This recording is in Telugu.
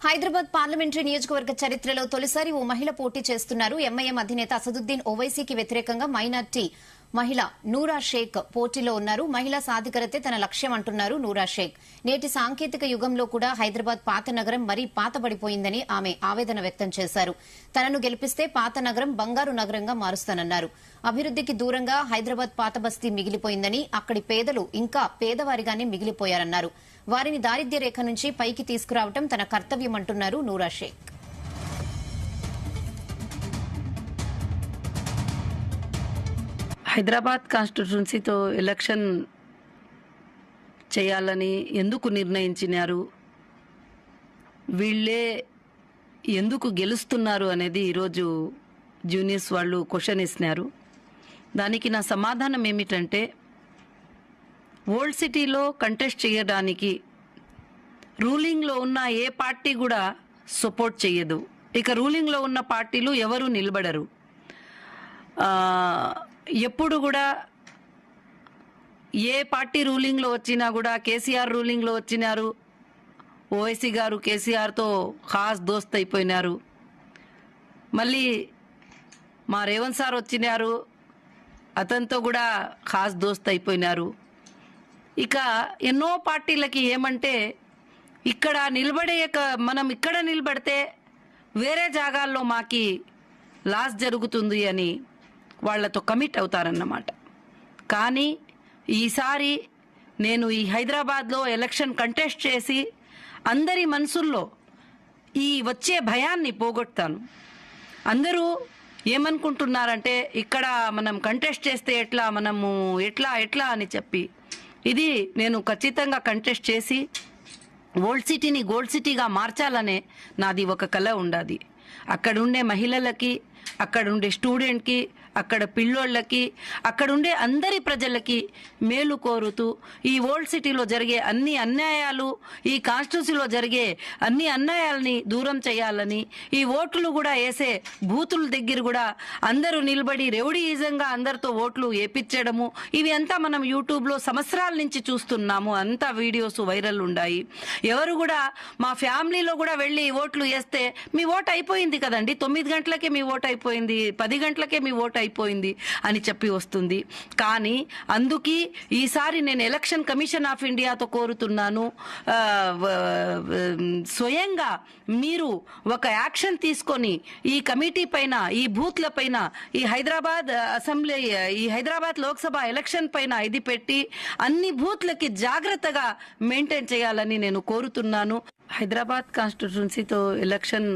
హైదరాబాద్ పార్లమెంటరీ నియోజకవర్గ చరిత్రలో తొలిసారి ఓ మహిళ పోటీ చేస్తున్నారు. ఎంఐఎం అధినేత అసదుద్దీన్ ఓవైసీకి వ్యతిరేకంగా మైనార్టీ మహిళ నూరా షేక్ పోటీలో ఉన్నారు. మహిళా సాధికారతే తన లక్ష్యం అంటున్నారు నూరా షేక్. నేటి సాంకేతిక యుగంలో కూడా హైదరాబాద్ పాత నగరం మరీ పాతబడిపోయిందని ఆమె ఆవేదన వ్యక్తం చేశారు. తనను గెలిపిస్తే పాత నగరం బంగారు నగరంగా మారుస్తానన్నారు. అభివృద్దికి దూరంగా హైదరాబాద్ పాత బస్తీ మిగిలిపోయిందని, అక్కడి పేదలు ఇంకా పేదవారిగానే మిగిలిపోయారన్నారు. వారిని దారిద్ర్య రేఖ నుంచి పైకి తీసుకురావడం తన కర్తవ్యమంటున్నారు నూరా షేక్. హైదరాబాద్ కాన్స్టిట్యున్సీతో ఎలక్షన్ చేయాలని ఎందుకు నిర్ణయించినారు, వీళ్ళే ఎందుకు గెలుస్తున్నారు అనేది ఈరోజు జూనియర్స్ వాళ్ళు క్వశ్చన్ ఇస్తున్నారు. దానికి నా సమాధానం ఏమిటంటే, ఓల్డ్ సిటీలో కంటెస్ట్ చేయడానికి రూలింగ్లో ఉన్న ఏ పార్టీ కూడా సపోర్ట్ చేయదు. ఇక రూలింగ్లో ఉన్న పార్టీలు ఎవరు నిలబడరు. ఎప్పుడు కూడా ఏ పార్టీ రూలింగ్లో వచ్చినా కూడా, కేసీఆర్ రూలింగ్లో వచ్చినారు, ఓవైసీ గారు కేసీఆర్తో ఖాస్ దోస్త్ అయిపోయినారు. మళ్ళీ మా రేవంత్ సార్ వచ్చినారు, అతనితో కూడా ఖాస్ దోస్త్ అయిపోయినారు. ఇక ఎన్నో పార్టీలకి ఏమంటే, ఇక్కడ మనం ఇక్కడ నిలబడితే వేరే జాగాల్లో మాకి లాస్ జరుగుతుంది అని వాళ్లతో కమిట్ అవుతారన్నమాట. కానీ ఈసారి నేను ఈ హైదరాబాద్లో ఎలక్షన్ కంటెస్ట్ చేసి అందరి మనసుల్లో ఈ వచ్చే భయాన్ని పోగొడతాను. అందరూ ఏమనుకుంటున్నారంటే, ఇక్కడ మనం కంటెస్ట్ చేస్తే ఎట్లా అని చెప్పి, ఇది నేను ఖచ్చితంగా కంటెస్ట్ చేసి ఓల్డ్ సిటీని గోల్డ్ సిటీగా మార్చాలనే నాది ఒక కల ఉండాది. అక్కడుండే మహిళలకి, అక్కడుండే స్టూడెంట్కి, అక్కడ పిల్లోళ్ళకి, అక్కడుండే అందరి ప్రజలకి మేలు కోరుతూ ఈ ఓల్డ్ సిటీలో జరిగే అన్ని అన్యాయాలు, ఈ కాన్స్టిట్యూన్సీలో జరిగే అన్ని అన్యాయాలని దూరం చేయాలని, ఈ ఓట్లు కూడా వేసే బూతుల దగ్గర కూడా అందరూ నిలబడి రౌడీయిజంగా అందరితో ఓట్లు వేపించడము, ఇవి అంతా మనం యూట్యూబ్లో సంవత్సరాల నుంచి చూస్తున్నాము. అంతా వీడియోస్ వైరల్ ఉన్నాయి. ఎవరు కూడా మా ఫ్యామిలీలో కూడా వెళ్ళి ఓట్లు వేస్తే మీ ఓటు అయిపోయింది కదండి, 9 గంటలకే మీ ఓటు అయిపోయింది, 10 గంటలకే మీ ఓటు అయిపోయింది అని చెప్పి వస్తుంది. కానీ అందుకే ఈసారి నేను ఎలక్షన్ కమిషన్ ఆఫ్ ఇండియాతో కోరుతున్నాను, స్వయంగా మీరు ఒక యాక్షన్ తీసుకొని ఈ కమిటీ పైన, ఈ బూత్ల పైన, ఈ హైదరాబాద్ అసెంబ్లీ, ఈ హైదరాబాద్ లోక్సభ ఎలక్షన్ పైన ఇది పెట్టి అన్ని బూత్లకి జాగ్రత్తగా మెయింటైన్ చేయాలని నేను కోరుతున్నాను. హైదరాబాద్ కాన్స్టిట్యున్సీతో ఎలక్షన్